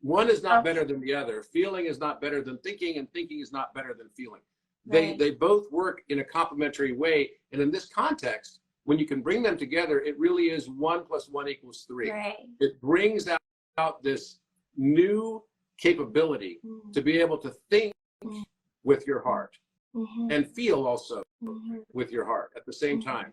One is not better than the other. Feeling is not better than thinking, and thinking is not better than feeling. They both work in a complementary way. And in this context, when you can bring them together, it really is 1 + 1 = 3. It brings out this new capability to be able to think with your heart and feel also with your heart at the same time.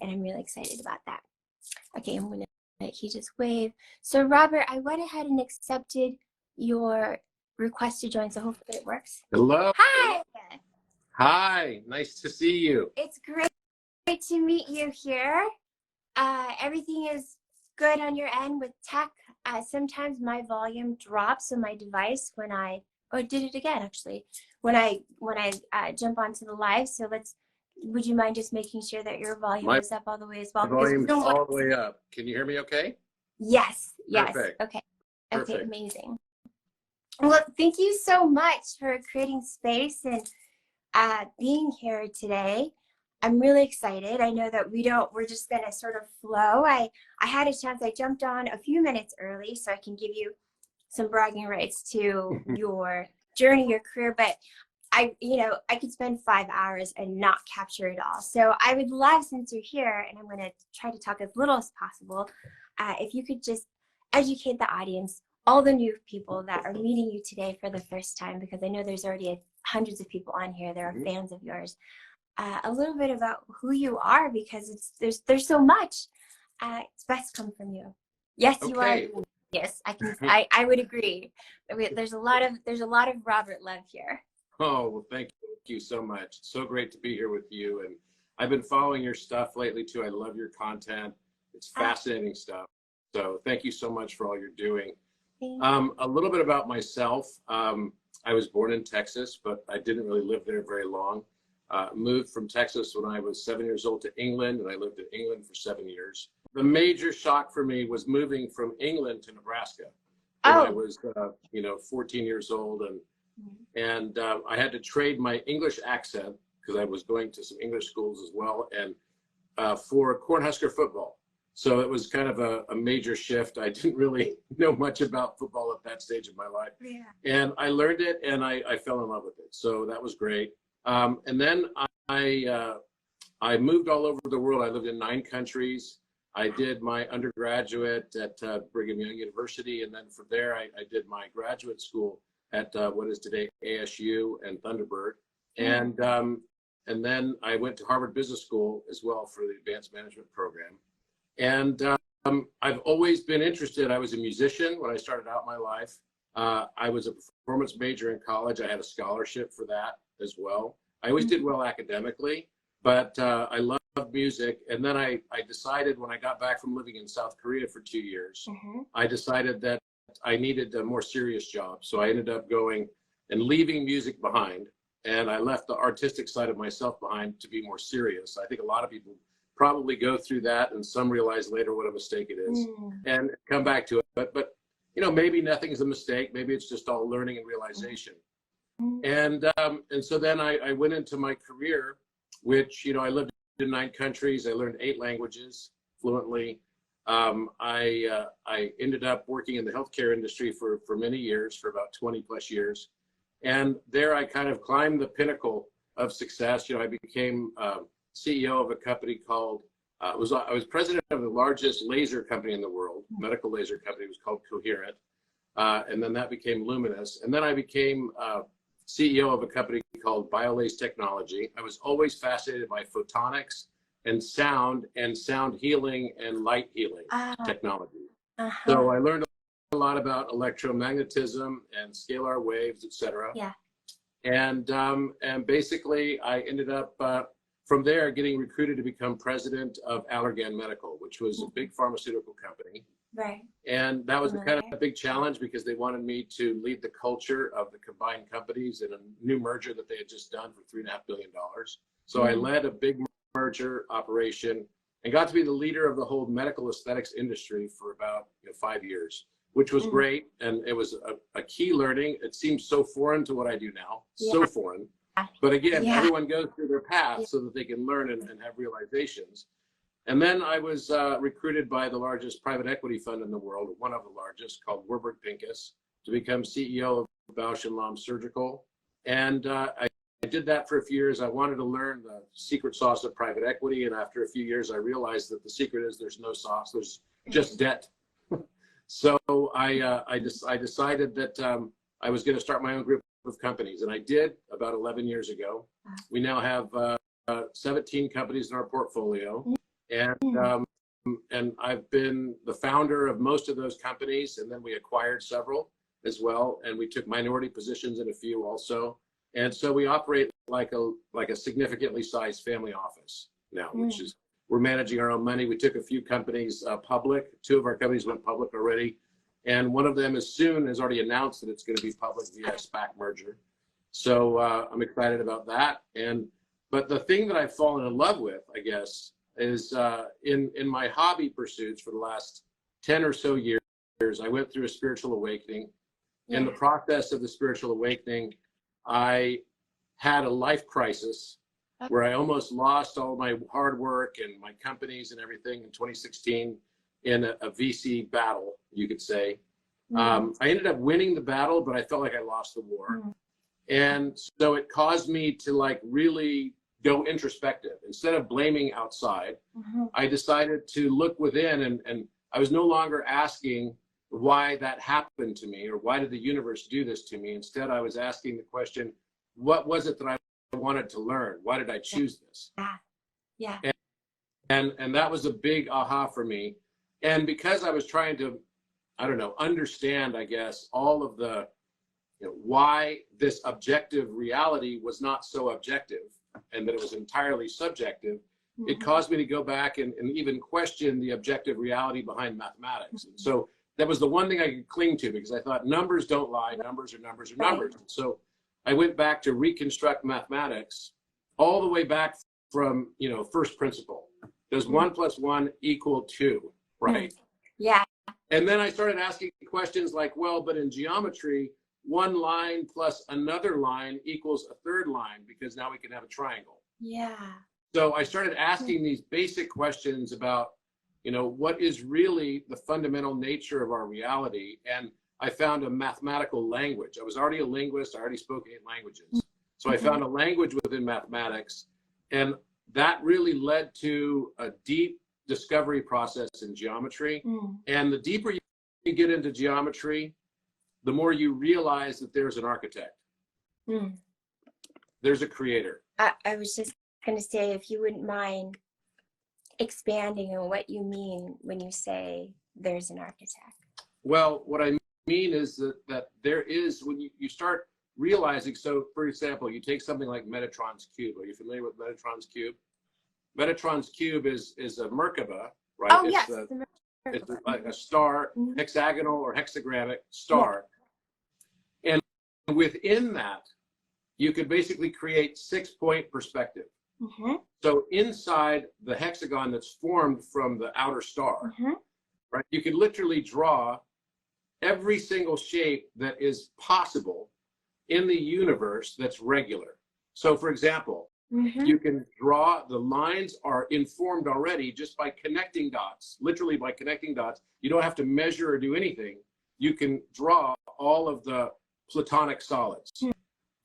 And I'm really excited about that. Okay, I'm gonna let you just wave. So Robert, I went ahead and accepted your request to join, so hopefully it works. Hello. Hi. Hi, nice to see you. It's great to meet you here. Everything is good on your end with tech. Sometimes my volume drops on my device when I, it did it again actually, when I jump onto the live. So would you mind just making sure that your volume is up all the way as well? My volume's all the way up. Can you hear me okay? Yes, yes. Perfect. Okay. Perfect. Okay, amazing. Well, thank you so much for creating space and being here today. I'm really excited. I know that we're just gonna sort of flow. I had a chance, I jumped on a few minutes early so I can give you some bragging rights to your journey, your career, but I could spend 5 hours and not capture it all. So I would love, since you're here, and I'm going to try to talk as little as possible, if you could just educate the audience, all the new people that are meeting you today for the first time, because I know there's already hundreds of people on here that are fans of yours, a little bit about who you are, because there's so much. It's best come from you. Yes, you are. Yes, I would agree. There's a lot of Robert love here. Oh, well, thank you so much. It's so great to be here with you. And I've been following your stuff lately too. I love your content. It's fascinating stuff. So thank you so much for all you're doing. A little bit about myself. I was born in Texas, but I didn't really live there very long. Moved from Texas when I was 7 years old to England, and I lived in England for 7 years. The major shock for me was moving from England to Nebraska when I was 14 years old, and I had to trade my English accent, because I was going to some English schools as well, and for Cornhusker football. So it was kind of a major shift. I didn't really know much about football at that stage of my life. And I learned it, and I fell in love with it. So that was great. And then I moved all over the world. I lived in 9 countries. I did my undergraduate at Brigham Young University, and then from there I did my graduate school at what is today ASU and Thunderbird. And then I went to Harvard Business School as well for the advanced management program. And I've always been interested. I was a musician when I started out my life. I was a performance major in college. I had a scholarship for that as well. I always did well academically, but I loved music. And then I decided, when I got back from living in South Korea for 2 years, I decided that I needed a more serious job. So I ended up going and leaving music behind, and I left the artistic side of myself behind to be more serious. I think a lot of people probably go through that, and some realize later what a mistake it is and come back to it. But maybe nothing is a mistake. Maybe it's just all learning and realization. And so then I went into my career, which, I lived in 9 countries. I learned 8 languages fluently. I ended up working in the healthcare industry for many years, for about 20 plus years. And there I kind of climbed the pinnacle of success. I became CEO of a company called, I was president of the largest laser company in the world, medical laser company. It was called Coherent. And then that became Luminous. And then I became CEO of a company called Evolus Technology. I was always fascinated by photonics and sound healing and light healing technology. So I learned a lot about electromagnetism and scalar waves, etc. And basically I ended up from there getting recruited to become president of Allergan Medical, which was a big pharmaceutical company. And that was kind of a big challenge, because they wanted me to lead the culture of the combined companies in a new merger that they had just done for $3.5 billion. So I led a big merger operation and got to be the leader of the whole medical aesthetics industry for about 5 years, which was great. And it was a key learning. It seems so foreign to what I do now, so foreign. But again, everyone goes through their path so that they can learn and have realizations. And then I was recruited by the largest private equity fund in the world, one of the largest, called Warburg Pincus, to become CEO of Bausch and Lomb Surgical. And I did that for a few years. I wanted to learn the secret sauce of private equity. And after a few years, I realized that the secret is there's no sauce, there's just debt. So I decided that I was going to start my own group of companies. And I did about 11 years ago. We now have 17 companies in our portfolio. And I've been the founder of most of those companies. And then we acquired several as well. And we took minority positions in a few also. And so we operate like a significantly sized family office now, which is, we're managing our own money. We took a few companies public. 2 of our companies went public already. And one of them has already announced that it's going to be public via SPAC merger. So I'm excited about that. But the thing that I've fallen in love with, I guess, is in my hobby pursuits for the last 10 or so years, I went through a spiritual awakening. In the process of the spiritual awakening, I had a life crisis where I almost lost all my hard work and my companies and everything in 2016 in a VC battle, you could say. I ended up winning the battle, but I felt like I lost the war. And so it caused me to really go introspective. Instead of blaming outside, I decided to look within, and I was no longer asking why that happened to me or why did the universe do this to me. Instead, I was asking the question, what was it that I wanted to learn? Why did I choose this? And that was a big aha for me. And because I was trying to, understand, I guess, all of the, why this objective reality was not so objective and that it was entirely subjective, it caused me to go back and even question the objective reality behind mathematics. And so that was the one thing I could cling to, because I thought numbers don't lie, numbers are numbers are numbers. And so I went back to reconstruct mathematics all the way back from, first principle. Does 1 + 1 = 2, right? Yeah. And then I started asking questions like, well, but in geometry, one line plus another line equals a third line, because now we can have a triangle. Yeah. So I started asking these basic questions about, what is really the fundamental nature of our reality. And I found a mathematical language. I was already a linguist. I already spoke 8 languages. So I found a language within mathematics. And that really led to a deep discovery process in geometry. And the deeper you get into geometry, the more you realize that there's an architect. There's a creator. I was just going to say, if you wouldn't mind expanding on what you mean when you say there's an architect. Well, what I mean is that there is, when you start realizing, so for example, you take something like Metatron's cube. Are you familiar with Metatron's cube? Metatron's cube is a Merkaba, right? Oh, it's yes. It's like a star, hexagonal or hexagrammic star. And within that, you could basically create 6-point perspective. So inside the hexagon that's formed from the outer star, right, you could literally draw every single shape that is possible in the universe that's regular. So for example, you can draw, the lines are informed already just by connecting dots, literally by connecting dots. You don't have to measure or do anything. You can draw all of the platonic solids.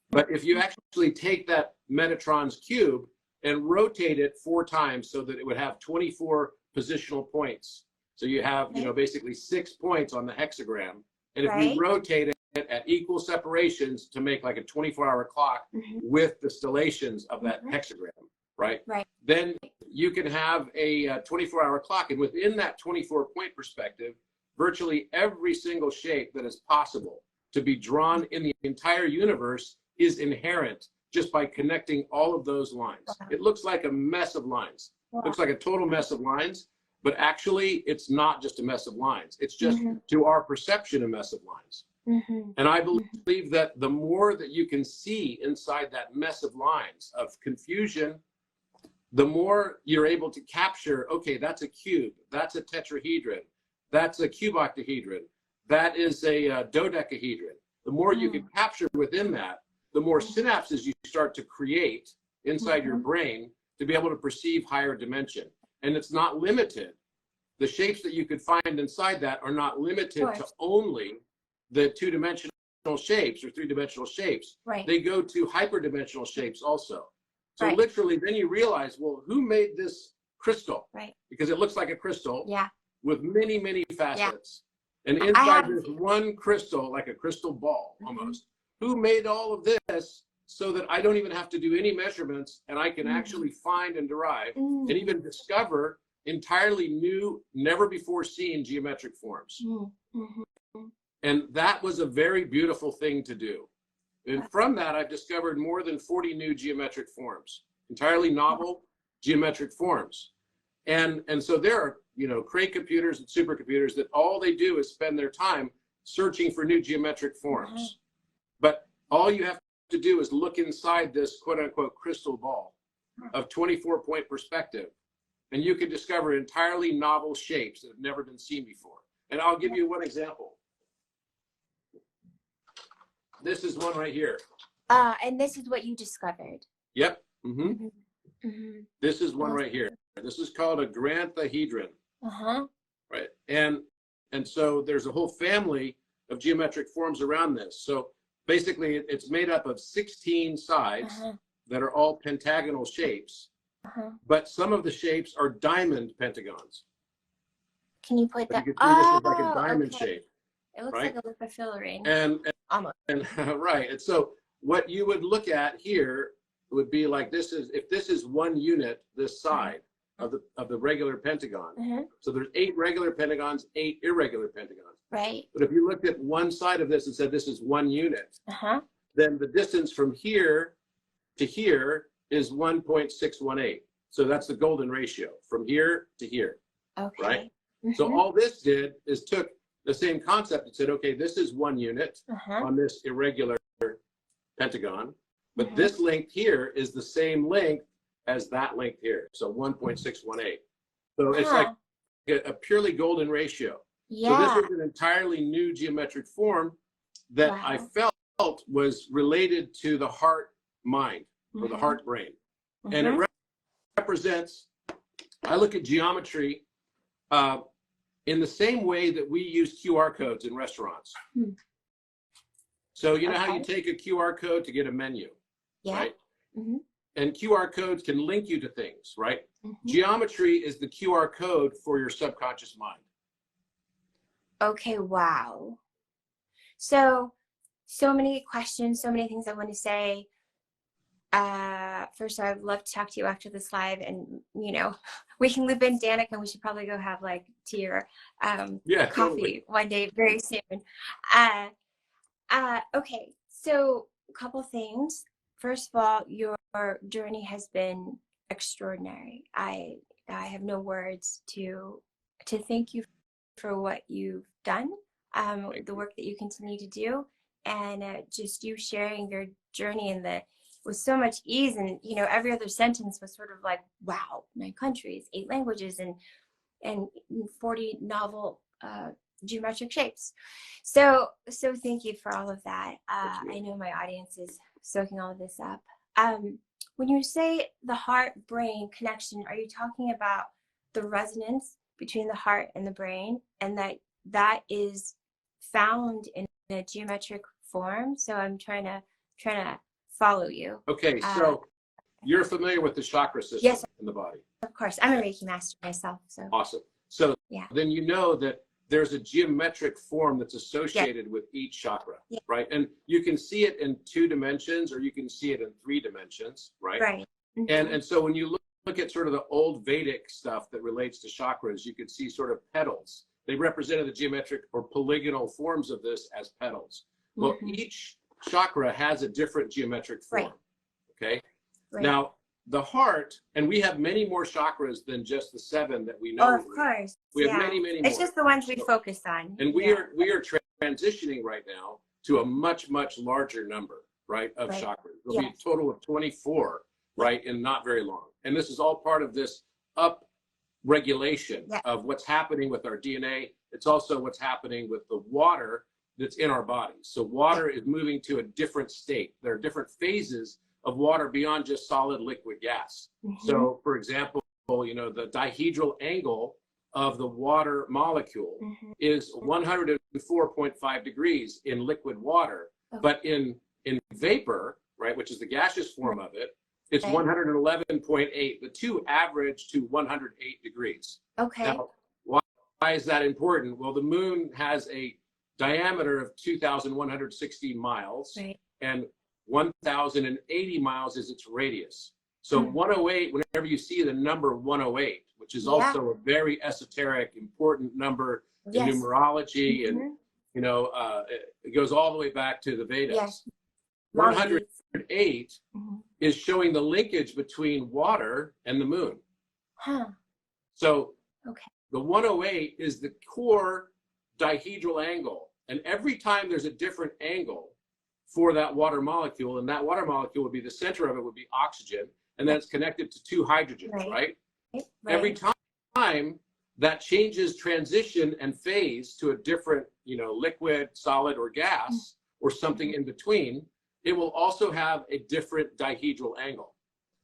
But if you actually take that Metatron's cube and rotate it 4 times so that it would have 24 positional points. So you have, basically 6 points on the hexagram. And if we rotate it at equal separations to make like a 24-hour clock with the stellations of that hexagram, right? Then you can have a 24-hour clock. And within that 24-point perspective, virtually every single shape that is possible to be drawn in the entire universe is inherent just by connecting all of those lines. It looks like a mess of lines. Looks like a total mess of lines, but actually it's not just a mess of lines. It's just, to our perception, a mess of lines. And I believe that the more that you can see inside that mess of lines of confusion, the more you're able to capture, okay, that's a cube, that's a tetrahedron, that's a cuboctahedron, that is a dodecahedron. The more you can capture within that, the more synapses you start to create inside your brain to be able to perceive higher dimension. And it's not limited. The shapes that you could find inside that are not limited to only the two-dimensional shapes or three-dimensional shapes. Right. They go to hyperdimensional shapes also. So literally, then you realize, well, who made this crystal? Right. Because it looks like a crystal with many, many facets. And I inside have, there's one crystal, like a crystal ball almost. Who made all of this so that I don't even have to do any measurements and I can actually find and derive and even discover entirely new, never before seen geometric forms. And that was a very beautiful thing to do. And from that, I've discovered more than 40 new geometric forms, entirely novel geometric forms. And so there are, you know, Cray computers and supercomputers that all they do is spend their time searching for new geometric forms. But all you have to do is look inside this quote unquote crystal ball of 24-point perspective, and you can discover entirely novel shapes that have never been seen before. And I'll give you one example. This is one right here. And this is what you discovered. Yep. This is one right here. This is called a granthahedron. Right. And so there's a whole family of geometric forms around this. So basically, it's made up of 16 sides that are all pentagonal shapes, but some of the shapes are diamond pentagons. Can you put that? You can see this is like a diamond shape. It looks like a lipofil ring. And right. And so what you would look at here would be like this is, if this is one unit, this side of the regular pentagon. So there's 8 regular pentagons, 8 irregular pentagons. Right. But if you looked at one side of this and said this is one unit, then the distance from here to here is 1.618. So that's the golden ratio from here to here. Okay. Right. So all this did is took the same concept and said, okay, this is one unit on this irregular pentagon, but this length here is the same length as that length here. So 1.618. So it's like a purely golden ratio. So this was an entirely new geometric form that I felt was related to the heart mind or the heart brain. And it represents, I look at geometry in the same way that we use QR codes in restaurants. So you know how you take a QR code to get a menu, right? And QR codes can link you to things, right? Geometry is the QR code for your subconscious mind. Okay, wow. So many questions, so many things I want to say. First, I'd love to talk to you after this live, and you know, we can loop in Danica, and we should probably go have like tea or coffee one day very soon. Okay, so a couple things. First of all, your journey has been extraordinary. I have no words to thank you for what you've done, the work that you continue to do, and just you sharing your journey in the with so much ease. And you know, every other sentence was sort of like, wow, 9 countries, 8 languages, and 40 novel geometric shapes. So thank you for all of that. I know my audience is soaking all of this up. When you say the heart-brain connection, are you talking about the resonance between the heart and the brain, and that is found in a geometric form? So I'm trying to follow you. Okay, so you're familiar with the chakra system in the body? Of course. I'm a Reiki master myself. So awesome. So then you know that there's a geometric form that's associated with each chakra, right? And you can see it in 2 dimensions, or you can see it in 3 dimensions, right? Right. And so when you look at sort of the old Vedic stuff that relates to chakras, you could see sort of petals. They represented the geometric or polygonal forms of this as petals. Well, each chakra has a different geometric form, okay? Now, the heart, and we have many more chakras than just the 7 that we know. Oh, of course. We have many more. It's just the ones we focus on. And we are transitioning right now to a much, much larger number, right, of chakras. There'll be a total of 24 right, and not very long. And this is all part of this up regulation of what's happening with our DNA. It's also what's happening with the water that's in our bodies. So water is moving to a different state. There are different phases of water beyond just solid, liquid, gas. So for example, you know, the dihedral angle of the water molecule is 104.5 degrees in liquid water, but in vapor, right, which is the gaseous form of it, it's 111.8. The two average to 108 degrees. Now, why is that important? Well, the moon has a diameter of 2,160 miles, and 1,080 miles is its radius. So 108, whenever you see the number 108, which is also a very esoteric, important number in numerology, and you know, it goes all the way back to the Vedas. 108 is showing the linkage between water and the moon. So the 108 is the core dihedral angle, and every time there's a different angle for that water molecule, and that water molecule would be the center of it would be oxygen, and then it's connected to two hydrogens, right? Every time that changes transition and phase to a different, you know, liquid, solid, or gas, or something in between, it will also have a different dihedral angle.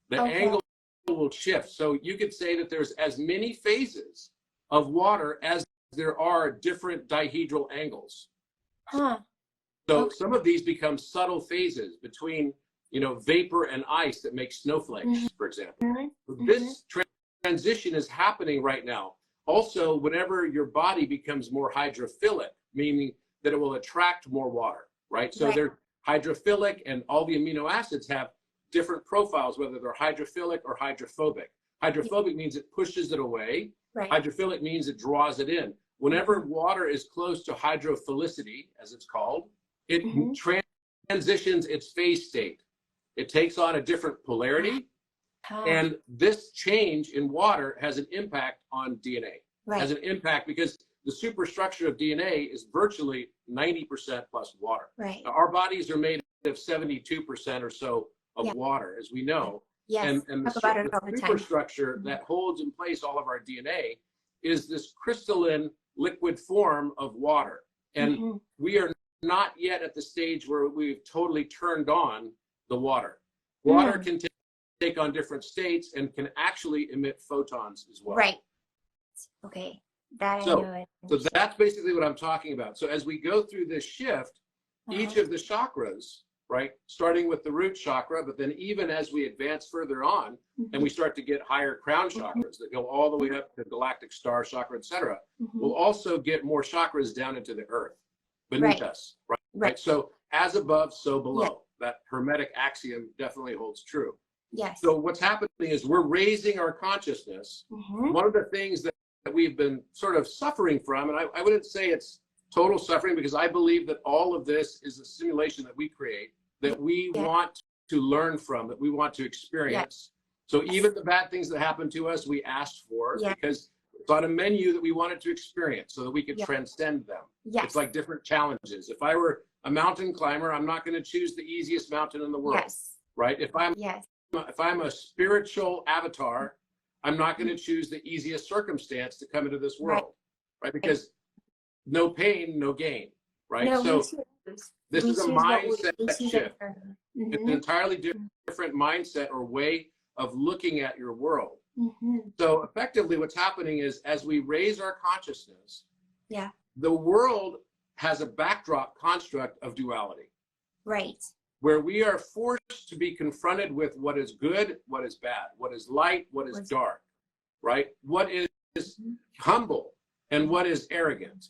The angle will shift. So you could say that there's as many phases of water as there are different dihedral angles. So some of these become subtle phases between, you know, vapor and ice that make snowflakes, for example. This transition is happening right now. Also, whenever your body becomes more hydrophilic, meaning that it will attract more water, right? So they're hydrophilic, and all the amino acids have different profiles, whether they're hydrophilic or hydrophobic. Hydrophobic means it pushes it away. Hydrophilic means it draws it in. Whenever water is close to hydrophilicity, as it's called, it transitions its phase state. It takes on a different polarity. And this change in water has an impact on DNA. Has an impact because the superstructure of DNA is virtually 90% plus water. Now, our bodies are made of 72% or so of water, as we know. And the superstructure that holds in place all of our DNA is this crystalline liquid form of water. And we are not yet at the stage where we've totally turned on the water. Water can take on different states and can actually emit photons as well. That I know. So that's basically what I'm talking about. So as we go through this shift, each of the chakras, right, starting with the root chakra, but then even as we advance further on and we start to get higher crown chakras that go all the way up to galactic star chakra, etc., we'll also get more chakras down into the earth beneath us, right? So as above, so below. That hermetic axiom definitely holds true. So what's happening is we're raising our consciousness. One of the things that we've been sort of suffering from, and I wouldn't say it's total suffering, because I believe that all of this is a simulation that we create, that we want to learn from, that we want to experience. So even the bad things that happen to us, we asked for because it's on a menu that we wanted to experience so that we could transcend them. It's like different challenges. If I were a mountain climber, I'm not going to choose the easiest mountain in the world, right? If I'm a spiritual avatar, I'm not going to choose the easiest circumstance to come into this world, right? Because no pain, no gain, right? So this is a mindset shift. It's an entirely different mindset or way of looking at your world. So effectively what's happening is as we raise our consciousness, the world has a backdrop construct of duality. Where we are forced to be confronted with what is good, what is bad, what is light, what is dark, right? What is humble and what is arrogant.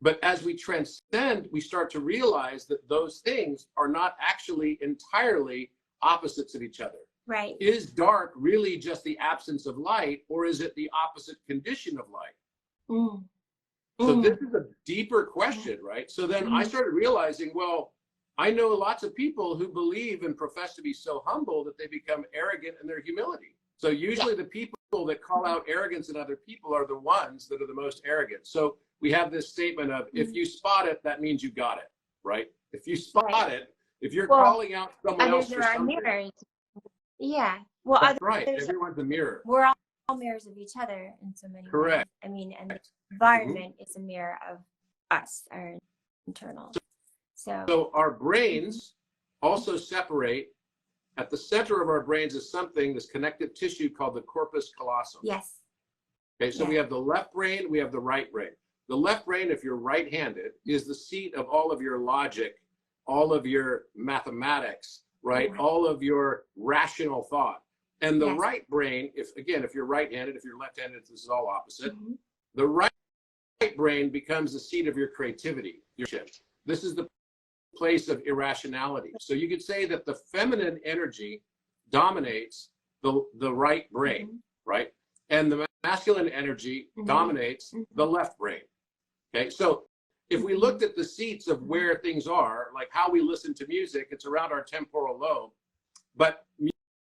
But as we transcend, we start to realize that those things are not actually entirely opposites of each other. Is dark really just the absence of light, or is it the opposite condition of light? So this is a deeper question, right? So then I started realizing, well, I know lots of people who believe and profess to be so humble that they become arrogant in their humility. So usually the people that call out arrogance in other people are the ones that are the most arrogant. So we have this statement of, if you spot it, that means you got it, right? If you spot it, if you're calling out someone else for something. Yeah. Well, That's right. Everyone's a mirror. We're all mirrors of each other in so many Correct. ways. I mean, and the environment is a mirror of us, our internal. So our brains also separate. At the center of our brains is something, this connective tissue called the corpus callosum. Yes. Okay, so we have the left brain, we have the right brain. The left brain, if you're right-handed, is the seat of all of your logic, all of your mathematics, right? All of your rational thought. And the right brain, if you're right-handed, if you're left-handed, this is all opposite. The right brain becomes the seat of your creativity. This is the place of irrationality. So you could say that the feminine energy dominates the right brain, right? And the masculine energy dominates the left brain. Okay, so if we looked at the seats of where things are, like how we listen to music, it's around our temporal lobe. But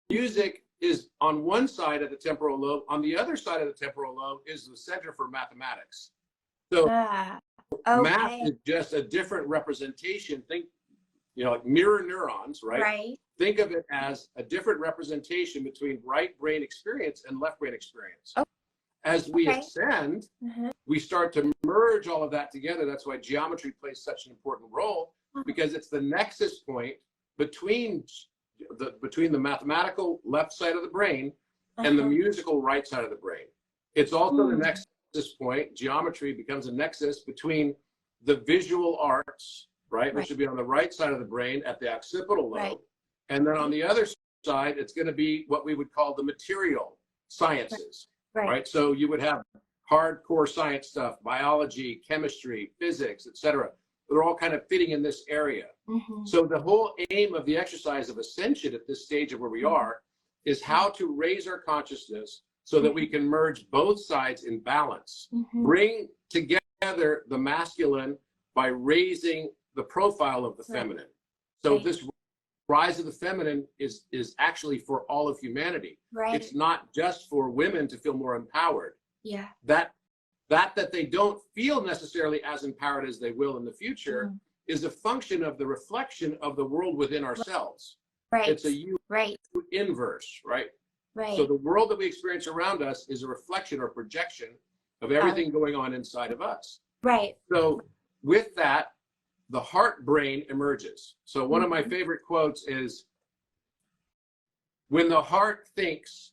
music is on one side of the temporal lobe. On the other side of the temporal lobe is the center for mathematics. So math is just a different representation. Think, like mirror neurons, right? Right. Think of it as a different representation between right brain experience and left brain experience. As we ascend, we start to merge all of that together. That's why geometry plays such an important role, because it's the nexus point between the mathematical left side of the brain and the musical right side of the brain. It's also the nexus point. Geometry becomes a nexus between the visual arts, right, which would be on the right side of the brain at the occipital lobe. And then on the other side, it's going to be what we would call the material sciences, right? So you would have hardcore science stuff, biology, chemistry, physics, etc. They're all kind of fitting in this area. So the whole aim of the exercise of ascension at this stage of where we are is how to raise our consciousness so that we can merge both sides in balance, bring together the masculine by raising the profile of the feminine. So this rise of the feminine is actually for all of humanity. It's not just for women to feel more empowered. That they don't feel necessarily as empowered as they will in the future is a function of the reflection of the world within ourselves. It's a U inverse, right? So the world that we experience around us is a reflection or projection of everything going on inside of us. So with that, the heart brain emerges. So one of my favorite quotes is, when the heart thinks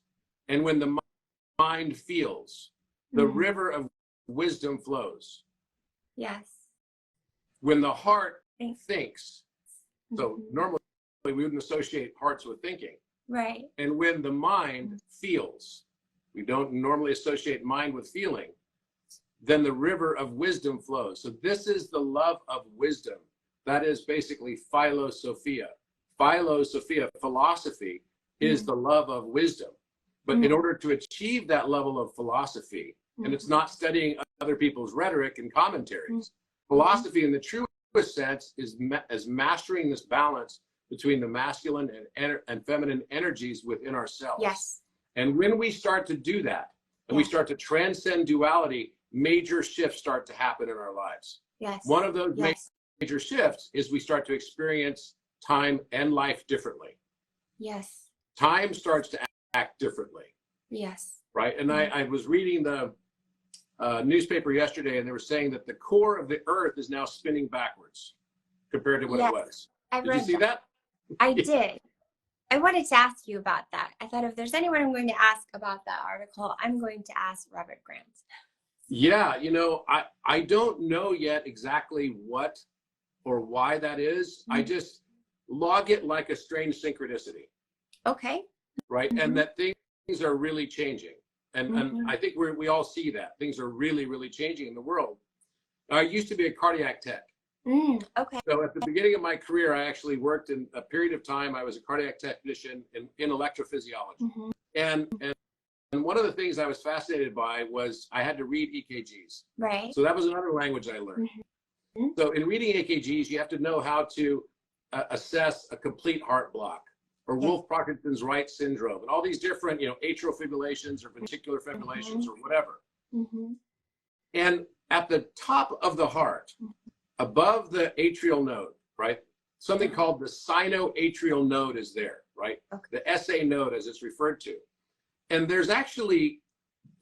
and when the mind feels, the river of wisdom flows. When the heart thinks, so normally we wouldn't associate hearts with thinking. And when the mind feels, we don't normally associate mind with feeling, then the river of wisdom flows. So this is the love of wisdom. That is basically philosophia. Philosophia, philosophy, is the love of wisdom. But in order to achieve that level of philosophy, and it's not studying other people's rhetoric and commentaries, philosophy in the truest sense is mastering this balance between the masculine and feminine energies within ourselves. And when we start to do that, and we start to transcend duality, major shifts start to happen in our lives. One of those major shifts is we start to experience time and life differently. Time starts to act differently. Right? And I was reading the newspaper yesterday, and they were saying that the core of the earth is now spinning backwards compared to what it was. Did you see that? I did. I wanted to ask you about that. I thought if there's anyone I'm going to ask about that article, I'm going to ask Robert Grant. Yeah, I don't know yet exactly what or why that is. I just log it like a strange synchronicity. Right? And that things are really changing. And I think we all see that. Things are really, really changing in the world. I used to be a cardiac tech. So at the beginning of my career, I actually worked in a period of time. I was a cardiac technician in electrophysiology. And one of the things I was fascinated by was I had to read EKGs. So that was another language I learned. So in reading EKGs, you have to know how to assess a complete heart block, or Wolff-Parkinson's Wright syndrome, and all these different, atrial fibrillations or ventricular fibrillations or whatever. And at the top of the heart, above the atrial node, right, something called the sinoatrial node is there, right? Okay. The SA node, as it's referred to. And there's actually,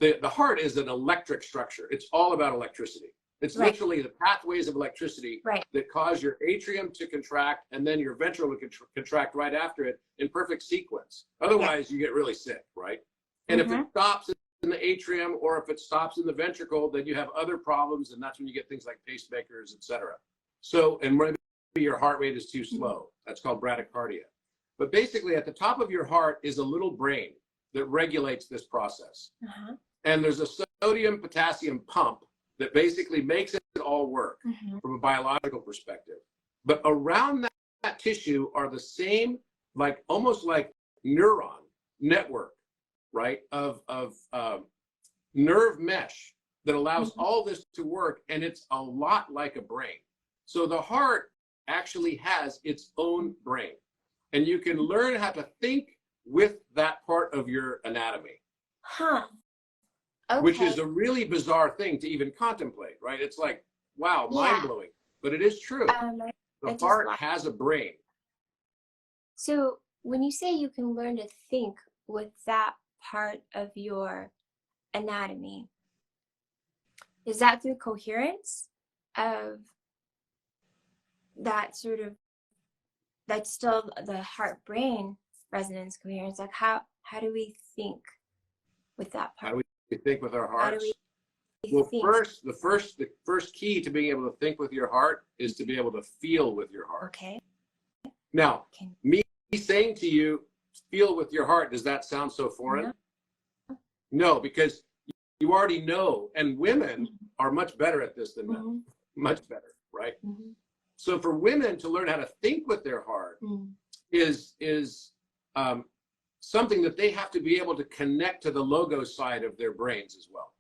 the heart is an electric structure. It's all about electricity. It's Right. literally the pathways of electricity Right. that cause your atrium to contract and then your ventral to contract right after it in perfect sequence. Otherwise, you get really sick, right? And if it stops in the atrium or if it stops in the ventricle, then you have other problems, and that's when you get things like pacemakers, etc. So, and maybe your heart rate is too slow. That's called bradycardia. But basically, at the top of your heart is a little brain that regulates this process. And there's a sodium potassium pump that basically makes it all work from a biological perspective. But around that tissue are the same, like almost like neuron network, right, of nerve mesh that allows all this to work, and it's a lot like a brain. So the heart actually has its own brain, and you can learn how to think with that part of your anatomy. Okay. Which is a really bizarre thing to even contemplate, right? It's like, wow, mind-blowing. But it is true. The heart has a brain. So when you say you can learn to think with that part of your anatomy, is that through coherence of that sort of, that's still the heart-brain resonance coherence? Like how do we think with that part? How do we think with our hearts? How do we Well, think? the first key to being able to think with your heart is to be able to feel with your heart. Okay. Now, me saying to you, feel with your heart, does that sound so foreign? No, because you already know, and women are much better at this than men. Much better, right? So for women to learn how to think with their heart is something that they have to be able to connect to the logo side of their brains as well.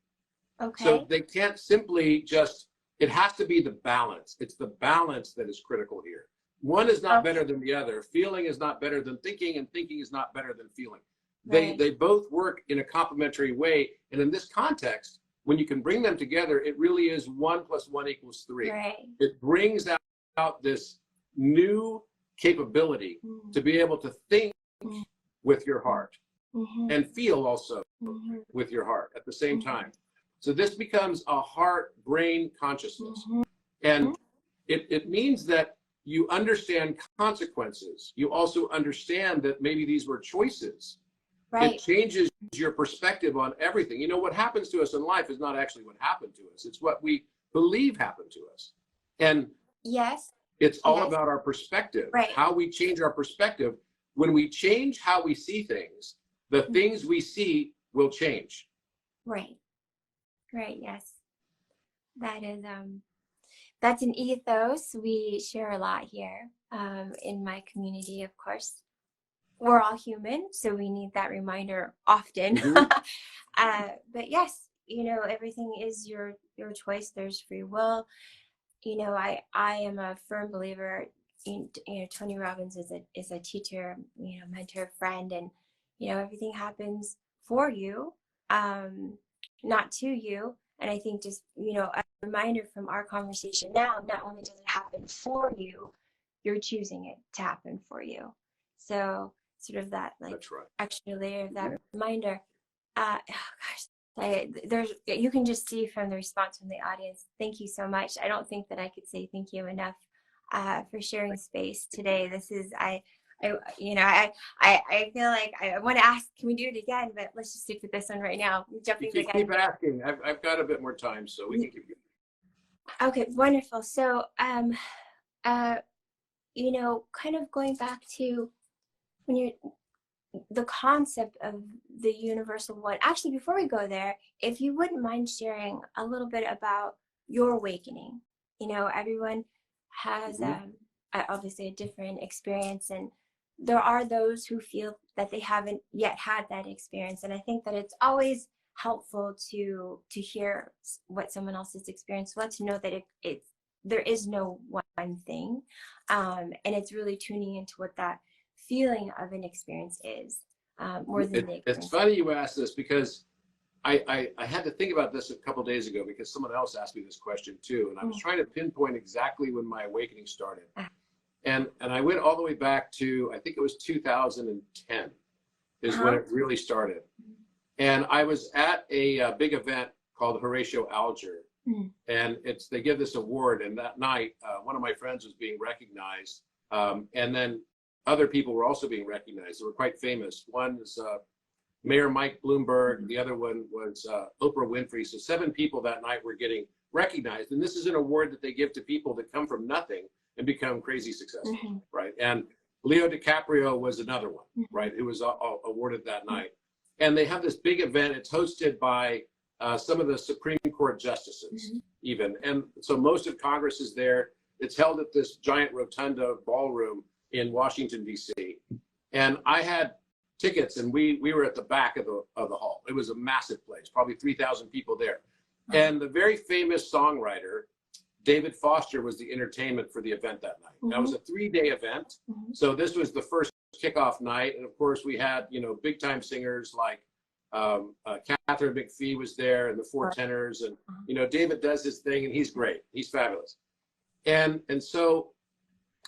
Okay. So they can't simply just, it has to be the balance. It's the balance that is critical here. One is not better than the other. Feeling is not better than thinking, and thinking is not better than feeling. They both work in a complementary way. And in this context, when you can bring them together, it really is 1 + 1 = 3. Right. It brings out this new capability to be able to think with your heart and feel also with your heart at the same time. So this becomes a heart-brain consciousness. And it means that you understand consequences. You also understand that maybe these were choices. Right. It changes your perspective on everything. You know, what happens to us in life is not actually what happened to us. It's what we believe happened to us. And it's all about our perspective, how we change our perspective. When we change how we see things, the things we see will change. Right. Right. Yes. That is, that's an ethos we share a lot here in my community, of course. We're all human, so we need that reminder often. But yes, you know, everything is your choice. There's free will. You know, I am a firm believer in, you know, Tony Robbins is a teacher, you know, mentor, friend, and you know, everything happens for you, not to you. And I think just, you know, a reminder from our conversation now, not only does it happen for you, you're choosing it to happen for you. So sort of that like extra layer of that reminder. Oh gosh, there's, you can just see from the response from the audience. Thank you so much. I don't think that I could say thank you enough for sharing space today. This is, you know, I feel like I want to ask, can we do it again? But let's just stick with this one right now. Jumping you keep asking. I've got a bit more time, so we can keep going. Okay, wonderful. So, you know, kind of going back to when you're, the concept of the universal one. Actually, before we go there, if you wouldn't mind sharing a little bit about your awakening. You know, everyone has obviously a different experience, and there are those who feel that they haven't yet had that experience. And I think that it's always helpful to hear what someone else's experience was, to know that there is no one thing, and it's really tuning into what that feeling of an experience is, more than the experience. It's funny you asked this, because I had to think about this a couple days ago, because someone else asked me this question too, and I was trying to pinpoint exactly when my awakening started. And I went all the way back to, I think it was 2010 is when it really started. And I was at a big event called Horatio Alger. And they give this award. And that night, one of my friends was being recognized. And then other people were also being recognized. They were quite famous. One was Mayor Mike Bloomberg. The other one was Oprah Winfrey. So 7 people that night were getting recognized. And this is an award that they give to people that come from nothing and become crazy successful, right? And Leo DiCaprio was another one, right? Who was awarded that night. And they have this big event. It's hosted by some of the Supreme Court justices, even. And so most of Congress is there. It's held at this giant rotunda ballroom in Washington, D.C. And I had tickets, and we were at the back of the hall. It was a massive place, probably 3,000 people there. And the very famous songwriter, David Foster, was the entertainment for the event that night. That was a 3-day event. So this was the first kickoff night. And of course, we had, big time singers like Catherine McPhee was there, and the Four Tenors. And, David does his thing, and he's great. He's fabulous. And so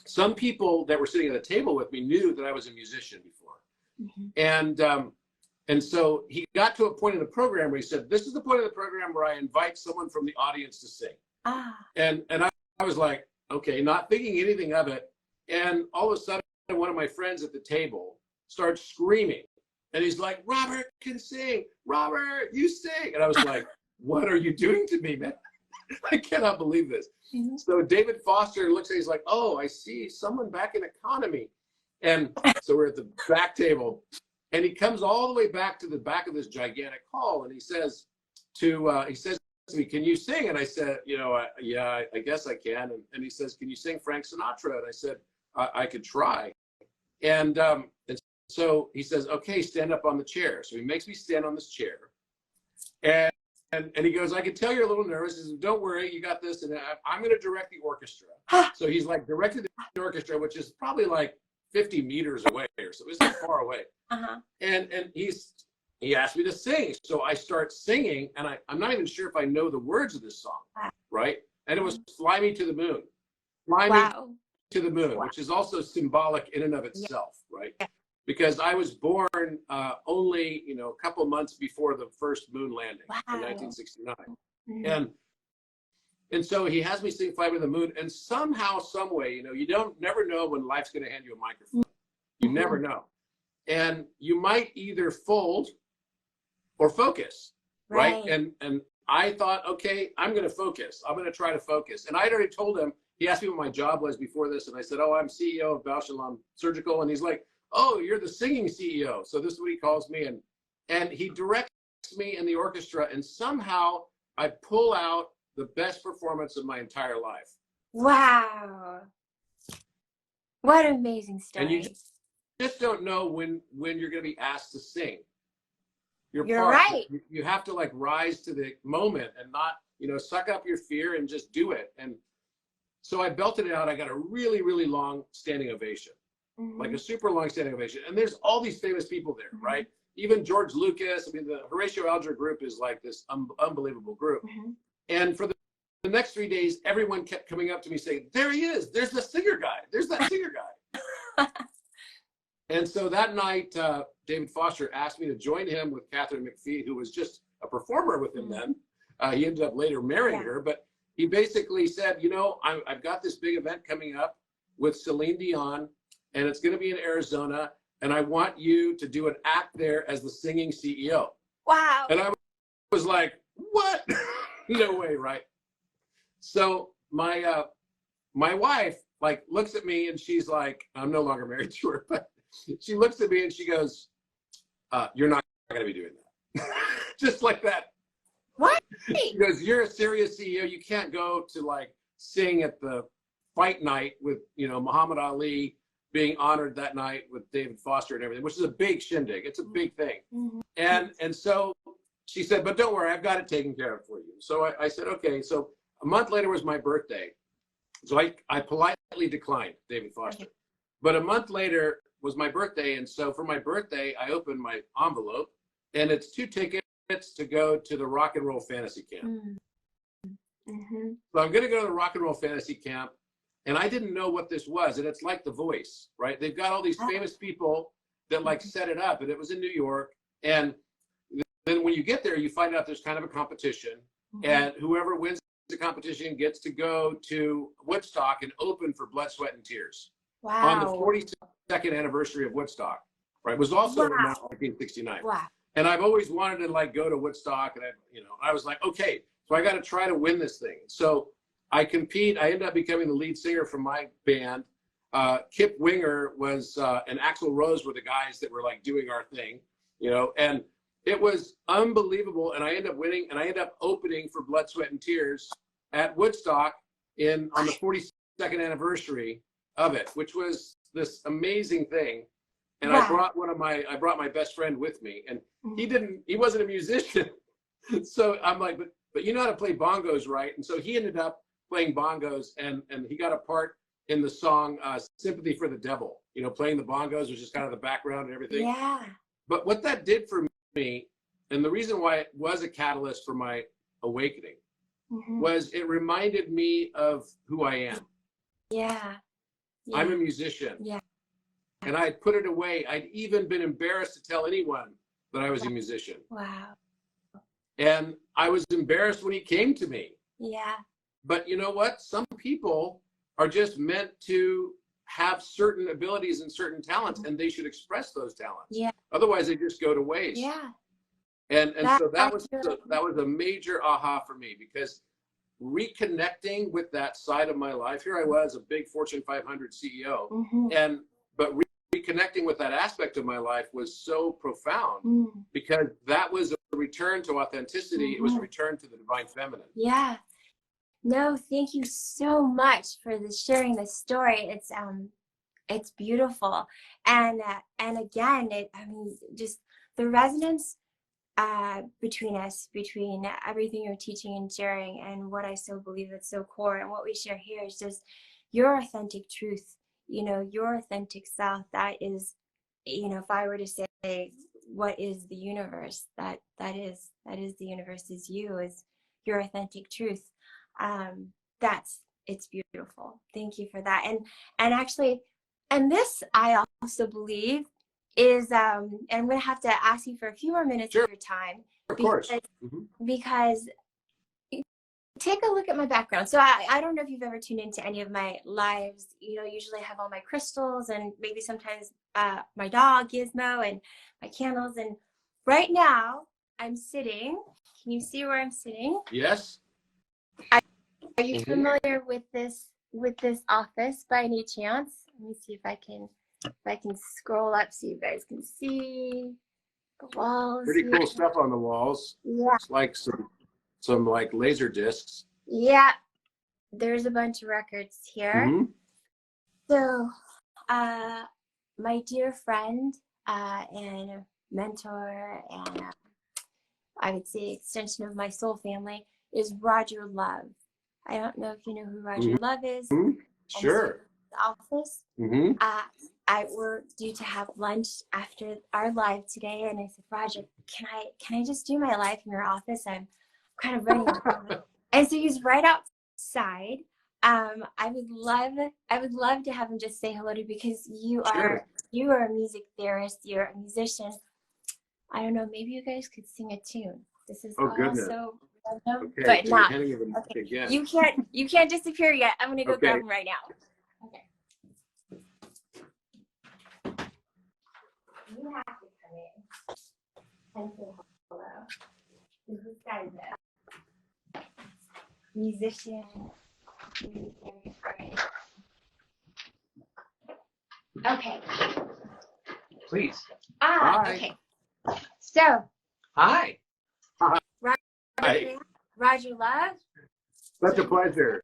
some people that were sitting at the table with me knew that I was a musician before. And so he got to a point in the program where he said, this is the point of the program where I invite someone from the audience to sing. And I was like, okay, not thinking anything of it. And all of a sudden, one of my friends at the table starts screaming. And he's like, Robert can sing. Robert, you sing. And I was like, what are you doing to me, man? I cannot believe this. So David Foster looks at, he's like, oh, I see someone back in economy. And so we're at the back table, and he comes all the way back to the back of this gigantic hall, and he says to me, can you sing? And I said, yeah, I guess I can. And he says, can you sing Frank Sinatra? And I said, I could try. And so he says, okay, stand up on the chair. So he makes me stand on this chair. And he goes, I can tell you're a little nervous. He says, don't worry, you got this. And I'm going to direct the orchestra. So he's like directed the orchestra, which is probably like 50 meters away or so. It's not far away. And he asked me to sing. So I start singing, and I'm not even sure if I know the words of this song, right? And it was Fly Me to the Moon. Fly Me to the Moon, which is also symbolic in and of itself, right? Because I was born only, a couple months before the first moon landing in 1969. And so he has me sing Fly Me to the Moon, and somehow, some way, you never know when life's going to hand you a microphone. You never know. And you might either fold or focus, right? And I thought, okay, I'm going to focus. I'm going to try to focus. And I'd already told him, he asked me what my job was before this, and I said, oh, I'm CEO of Bausch and Lomb Surgical. And he's like, oh, you're the singing CEO. So this is what he calls me. And he directs me in the orchestra, and somehow I pull out the best performance of my entire life. Wow. What an amazing story. And you just don't know when you're going to be asked to sing. You're right. You have to rise to the moment and not, suck up your fear and just do it. And so I belted it out. I got a really, really long standing ovation, like a super long standing ovation. And there's all these famous people there, right? Even George Lucas. I mean, the Horatio Alger group is like this unbelievable group. And for the next 3 days, everyone kept coming up to me saying, there he is. There's the singer guy. There's that singer guy. And so that night, David Foster asked me to join him with Catherine McPhee, who was just a performer with him then. He ended up later marrying her. But he basically said, I've got this big event coming up with Celine Dion, and it's going to be in Arizona. And I want you to do an act there as the singing CEO. Wow. And I was like, what? No way, right? So my wife looks at me, and she's like, I'm no longer married to her, but she looks at me and she goes, you're not going to be doing that. Just like that. What? She goes, you're a serious CEO. You can't go to sing at the fight night with, Muhammad Ali being honored that night with David Foster and everything, which is a big shindig. It's a big thing. And so she said, but don't worry, I've got it taken care of for you. So I said, okay. So a month later was my birthday. So I politely declined David Foster. But a month later was my birthday. And so for my birthday, I opened my envelope, and it's 2 tickets to go to the Rock and Roll Fantasy Camp. So I'm going to go to the Rock and Roll Fantasy Camp. And I didn't know what this was. And it's like The Voice, right? They've got all these famous people that like set it up, and it was in New York. And then when you get there, you find out there's kind of a competition, and whoever wins the competition gets to go to Woodstock and open for Blood, Sweat, and Tears. Wow. On the 42nd anniversary of Woodstock, right? It was also in 1969. Wow. And I've always wanted to like go to Woodstock, and I was like, okay, so I got to try to win this thing. So I compete. I ended up becoming the lead singer for my band. Kip Winger was and Axl Rose were the guys that were like doing our thing, and it was unbelievable. And I ended up winning, and I ended up opening for Blood, Sweat, and Tears at Woodstock on the 42nd anniversary of it, which was this amazing thing. And I brought my best friend with me, and he wasn't a musician. So I'm like, but you know how to play bongos, right? And so he ended up playing bongos, and he got a part in the song Sympathy for the Devil, playing the bongos, which is kind of the background and everything. Yeah. But what that did for me, and the reason why it was a catalyst for my awakening, was it reminded me of who I am. Yeah. I'm a musician. Yeah. And I'd put it away. I'd even been embarrassed to tell anyone that I was a musician. Wow. And I was embarrassed when he came to me. Yeah. But you know what? Some people are just meant to have certain abilities and certain talents, and they should express those talents. Yeah. Otherwise, they just go to waste. Yeah. And so that was a major aha for me, because reconnecting with that side of my life. Here I was, a big Fortune 500 CEO, but reconnecting with that aspect of my life was so profound, because that was a return to authenticity. It was a return to the divine feminine. Yeah. No, thank you so much for sharing this story. It's beautiful, and again, just the resonance between us, between everything you're teaching and sharing, and what I so believe that's so core, and what we share here is just your authentic truth. Your authentic self. That is, if I were to say, what is the universe? That is the universe. Is you, is your authentic truth. It's beautiful. Thank you for that. And actually, and this I also believe is, and I'm going to have to ask you for a few more minutes of your time. Of course. Because take a look at my background. So I don't know if you've ever tuned into any of my lives. Usually I have all my crystals, and maybe sometimes my dog Gizmo, and my candles. And right now I'm sitting. Can you see where I'm sitting? Yes. Are you familiar with this office by any chance? Let me see if I can scroll up so you guys can see the walls. Pretty cool stuff on the walls. Yeah. It's like some like laser discs. Yeah. There's a bunch of records here. So, my dear friend and mentor, and I would say extension of my soul family, is Roger Love. I don't know if you know who Roger Love is. Sure. Office. We're due to have lunch after our live today, and I said, Roger, can I just do my live in your office? I'm kind of running around. And so he's right outside. I would love to have him just say hello to you, because you are a music theorist, you're a musician. I don't know, maybe you guys could sing a tune. This is also random, but so not. Okay. Again. You can't disappear yet. I'm gonna go grab him right now. Okay. You have to come in and say hello. This guy's a musician. Okay. Please. Hi. Okay. So. Hi. Roger Love. Such a pleasure.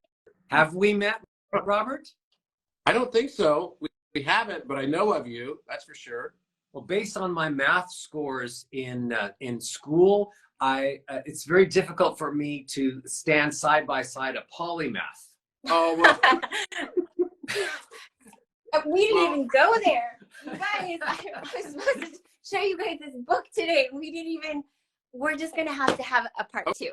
Have we met, Robert? I don't think so. We haven't, but I know of you. That's for sure. Well, based on my math scores in school, it's very difficult for me to stand side by side a polymath. Oh well. We didn't even go there, you guys. I was supposed to show you guys this book today. We didn't even. We're just gonna have to have a part two.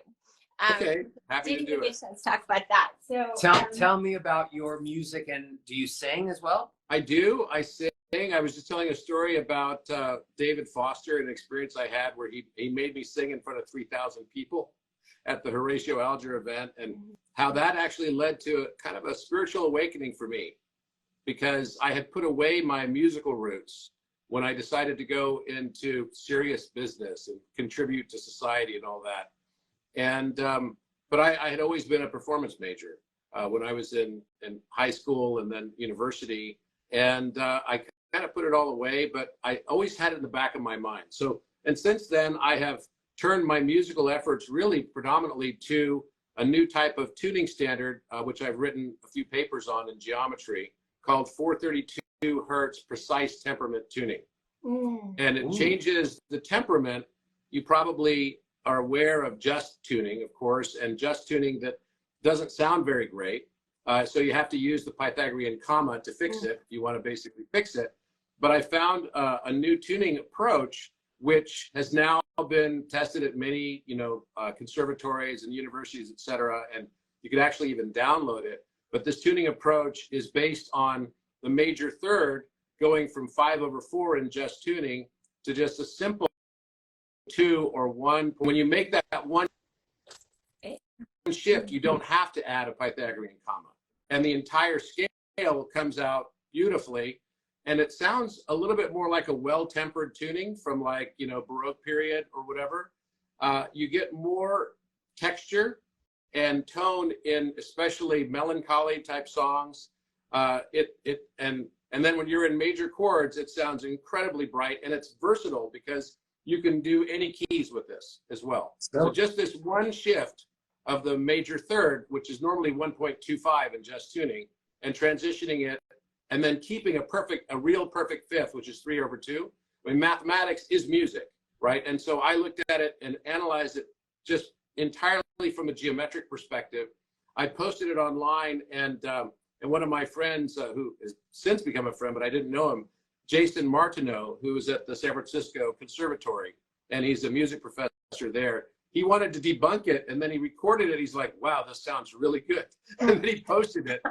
Okay, happy to do Get it. a chance to talk about that. So Tell me about your music, and do you sing as well? I do. I sing. I was just telling a story about David Foster, an experience I had where he made me sing in front of 3,000 people at the Horatio Alger event, and how that actually led to kind of a spiritual awakening for me, because I had put away my musical roots when I decided to go into serious business and contribute to society and all that. And but I had always been a performance major when I was in high school and then university, and I kind of put it all away, but I always had it in the back of my mind. So, and since then, I have turned my musical efforts really predominantly to a new type of tuning standard, which I've written a few papers on in geometry, called 432 hertz precise temperament tuning. And it changes the temperament. You probably are aware of just tuning, of course, and just tuning that doesn't sound very great. So you have to use the Pythagorean comma to fix it if you want to basically fix it. But I found a new tuning approach, which has now been tested at many, conservatories and universities, et cetera. And you can actually even download it. But this tuning approach is based on the major third going from 5/4 in just tuning to just a simple 2 or 1. When you make that one shift, you don't have to add a Pythagorean comma, and the entire scale comes out beautifully. And it sounds a little bit more like a well-tempered tuning from, like, Baroque period or whatever. You get more texture and tone in especially melancholy type songs. And then when you're in major chords, it sounds incredibly bright, and it's versatile because you can do any keys with this as well. So just this one shift of the major third, which is normally 1.25 in just tuning, and transitioning it, and then keeping a real perfect fifth, which is 3/2. I mean, mathematics is music, right? And so I looked at it and analyzed it just entirely from a geometric perspective. I posted it online, and one of my friends, who has since become a friend, but I didn't know him, Jason Martineau, who is at the San Francisco Conservatory, and he's a music professor there. He wanted to debunk it, and then he recorded it. He's like, wow, this sounds really good. And then he posted it,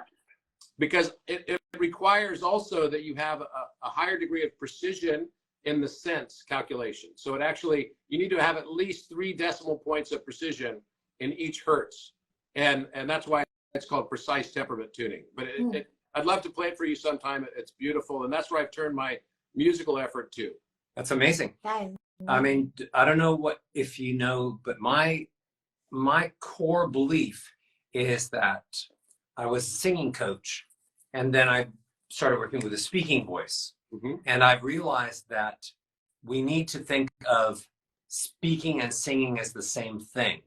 because it requires also that you have a higher degree of precision in the sense calculation. So you need to have at least 3 decimal points of precision in each hertz. And that's why it's called precise temperament tuning. But I'd love to play it for you sometime. It's beautiful. And that's where I've turned my musical effort to. That's amazing. I mean, I don't know if you know, but my core belief is that I was a singing coach, and then I started working with a speaking voice. And I've realized that we need to think of speaking and singing as the same thing,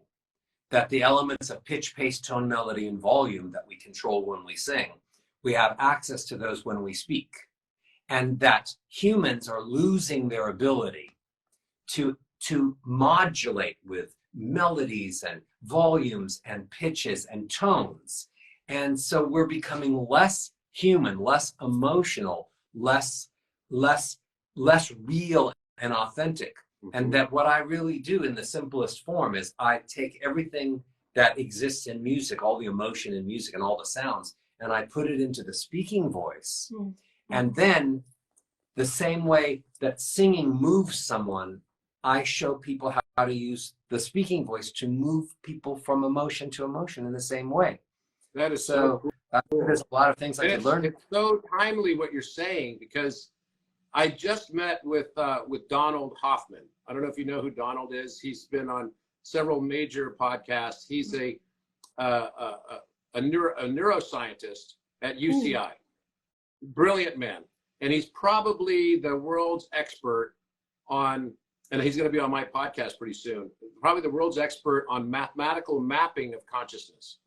that the elements of pitch, pace, tone, melody, and volume that we control when we sing, we have access to those when we speak, and that humans are losing their ability to modulate with melodies and volumes and pitches and tones. And so we're becoming less human, less emotional, less real and authentic. And that what I really do in the simplest form is I take everything that exists in music, all the emotion in music and all the sounds, and I put it into the speaking voice. And then the same way that singing moves someone, I show people how to use the speaking voice to move people from emotion to emotion in the same way. That is so cool. There's a lot of things I could learn. It's so timely what you're saying, because I just met with Donald Hoffman. I don't know if you know who Donald is. He's been on several major podcasts. He's a neuroscientist at UCI. Brilliant man. And he's probably the world's expert on, and he's going to be on my podcast pretty soon, probably the world's expert on mathematical mapping of consciousness.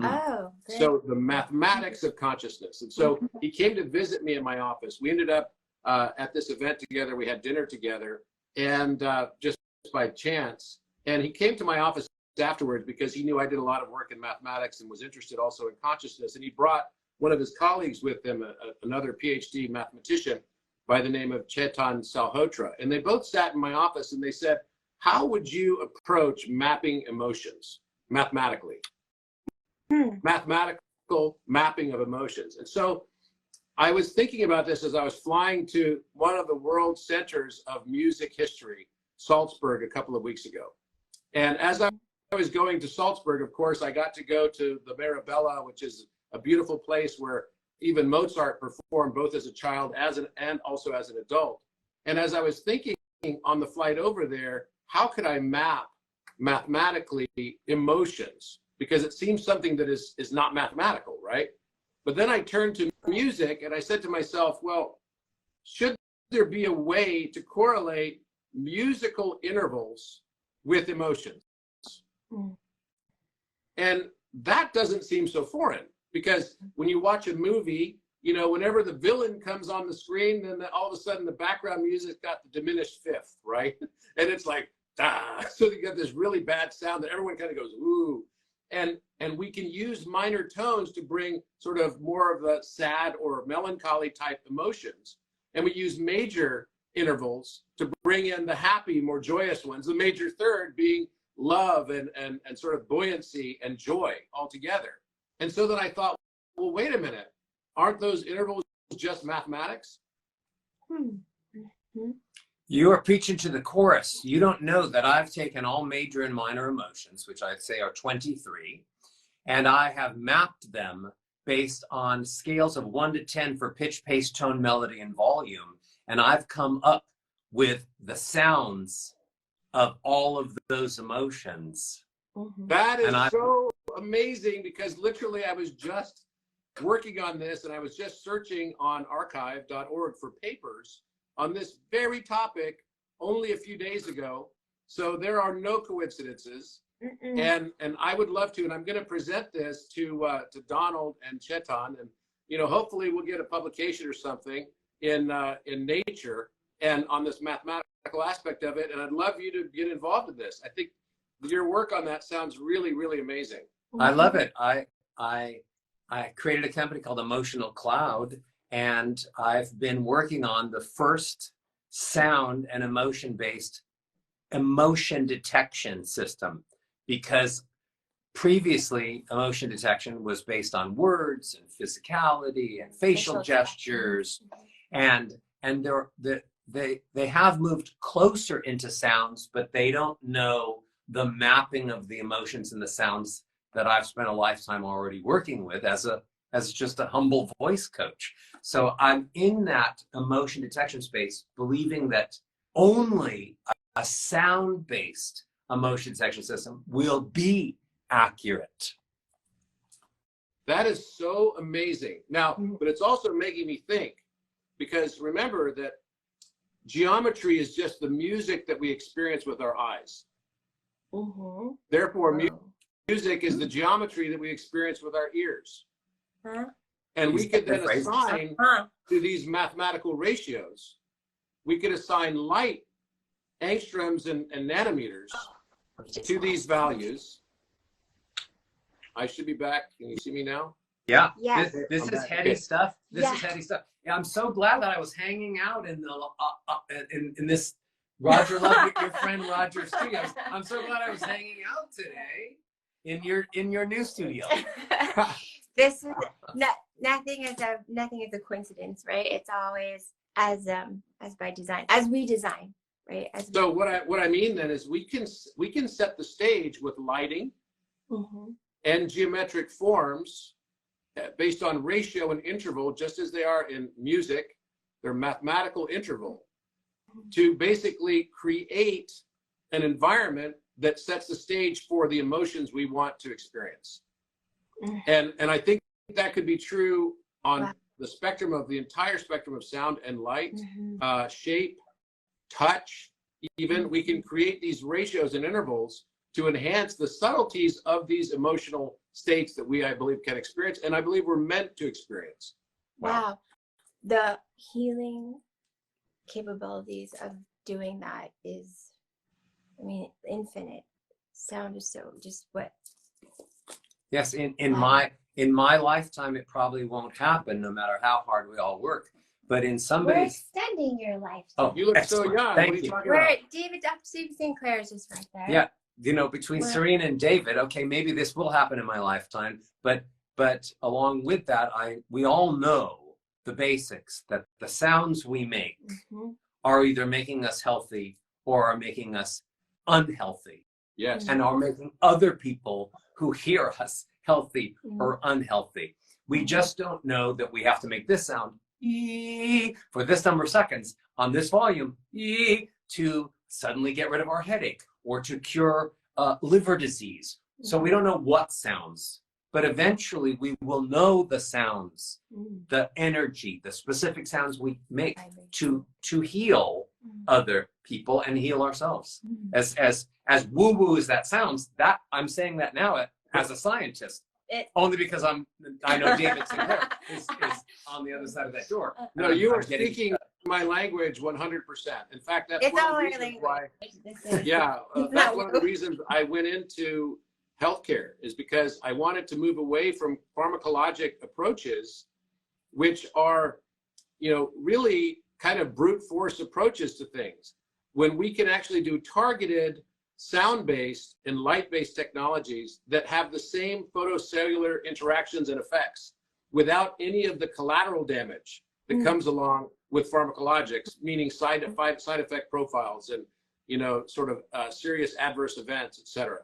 Oh, great. So the mathematics of consciousness. And so he came to visit me in my office. We ended up at this event together. We had dinner together, and just by chance. And he came to my office afterwards because he knew I did a lot of work in mathematics and was interested also in consciousness. And he brought one of his colleagues with him, another PhD mathematician by the name of Chetan Salhotra. And they both sat in my office, and they said, how would you approach mapping emotions? mathematically. Mathematical mapping of emotions. And so I was thinking about this as I was flying to one of the world centers of music history, Salzburg, a couple of weeks ago. And as I was going to Salzburg, of course, I got to go to the Mirabella, which is a beautiful place where even Mozart performed both as a child and also as an adult. And as I was thinking on the flight over there, how could I map mathematically emotions? Because it seems something that is not mathematical, right? But then I turned to music and I said to myself, well, should there be a way to correlate musical intervals with emotions? And that doesn't seem so foreign, because when you watch a movie, you know, whenever the villain comes on the screen, then all of a sudden the background music's got the diminished fifth, right? And it's like, ah, so you got this really bad sound that everyone kind of goes, ooh. And we can use minor tones to bring sort of more of the sad or melancholy type emotions. And we use major intervals to bring in the happy, more joyous ones, the major third being love and sort of buoyancy and joy all together. And so then I thought, well, wait a minute, aren't those intervals just mathematics? You are preaching to the chorus. You don't know that I've taken all major and minor emotions, which I'd say are 23, and I have mapped them based on scales of 1 to 10 for pitch, pace, tone, melody, and volume. And I've come up with the sounds of all of those emotions. That is so amazing, because literally I was just working on this and I was just searching on archive.org for papers on this very topic only a few days ago. So there are no coincidences. And I would love to, and I'm going to present this to Donald and Chetan, and you know, hopefully we'll get a publication or something in Nature and on this mathematical aspect of it. And I'd love you to get involved in this. I think your work on that sounds really, really amazing. I love it. I created a company called Emotional Cloud, and I've been working on the first sound and emotion-based emotion detection system, because previously emotion detection was based on words and physicality and facial gestures, and they have moved closer into sounds, but they don't know the mapping of the emotions and the sounds that I've spent a lifetime already working with as just a humble voice coach. So I'm in that emotion detection space, believing that only a sound-based emotion detection system will be accurate. That is so amazing. Now, but it's also making me think, because remember that geometry is just the music that we experience with our eyes. Therefore, music is the geometry that we experience with our ears. And we could then assign to these mathematical ratios, we could assign light, angstroms and nanometers to these values. I should be back. Can you see me now? Yeah. Yes. This is heady stuff. This is heady stuff. Yeah, I'm so glad that I was hanging out in the in this Roger Love, your friend Roger studios. I'm so glad I was hanging out today in your new studio. This is nothing is a coincidence, right? It's always as by design, as we design, right? So what I mean then is we can set the stage with lighting and geometric forms based on ratio and interval, just as they are in music. They're mathematical interval to basically create an environment that sets the stage for the emotions we want to experience. And I think that could be true on the spectrum of the entire spectrum of sound and light, shape, touch, even. We can create these ratios and intervals to enhance the subtleties of these emotional states that we, I believe, can experience, and I believe we're meant to experience. Wow. The healing capabilities of doing that is, I mean, infinite. Sound is so just what. Yes, in my lifetime, it probably won't happen, no matter how hard we all work. But in somebody's, we're extending your life. Oh, you look excellent. so young. Thank what are you you. talking We're about? David Sinclair is just right there. Yeah, you know, between Well- Serena and David, okay, maybe this will happen in my lifetime, but along with that, we all know the basics, that the sounds we make are either making us healthy or are making us unhealthy. Yes. And are making other people who hear us healthy or unhealthy. We just don't know that we have to make this sound for this number of seconds on this volume to suddenly get rid of our headache or to cure liver disease. So we don't know what sounds, but eventually we will know the sounds, the energy, the specific sounds we make to heal other people and heal ourselves. As woo-woo as that sounds, that I'm saying that now as a scientist, only because I know David Sinclair is on the other side of that door. No, you are speaking my language 100%. In fact, that's one of the reasons why. Yeah, that's one of the reasons I went into healthcare, is because I wanted to move away from pharmacologic approaches, which are, you know, really kind of brute force approaches to things. When we can actually do targeted sound-based and light-based technologies that have the same photocellular interactions and effects without any of the collateral damage that comes along with pharmacologics, meaning side effect profiles and, you know, sort of serious adverse events, et cetera.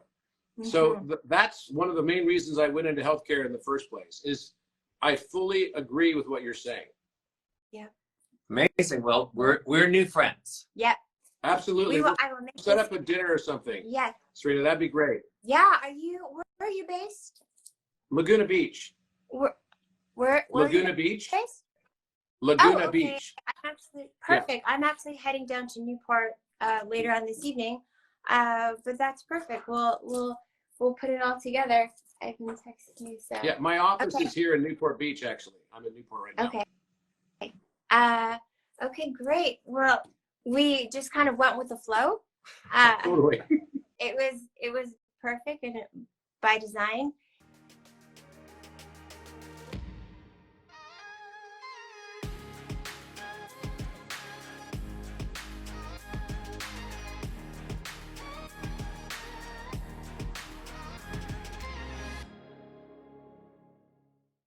So that's one of the main reasons I went into healthcare in the first place, is I fully agree with what you're saying. Yeah. Amazing. Well, we're new friends. Yep. Absolutely. I will make set up a dinner or something. Yes. Serena, that'd be great. Yeah. Where are you based? Laguna Beach. Where Laguna are you Beach? based? Laguna okay. Beach. Perfect. Yeah. I'm actually heading down to Newport later on this evening. But that's perfect. We'll put it all together. I can text you. So. Yeah, my office is here in Newport Beach, actually. I'm in Newport right now. Okay. Okay, great. Well, we just kind of went with the flow. Totally. It was perfect and by design.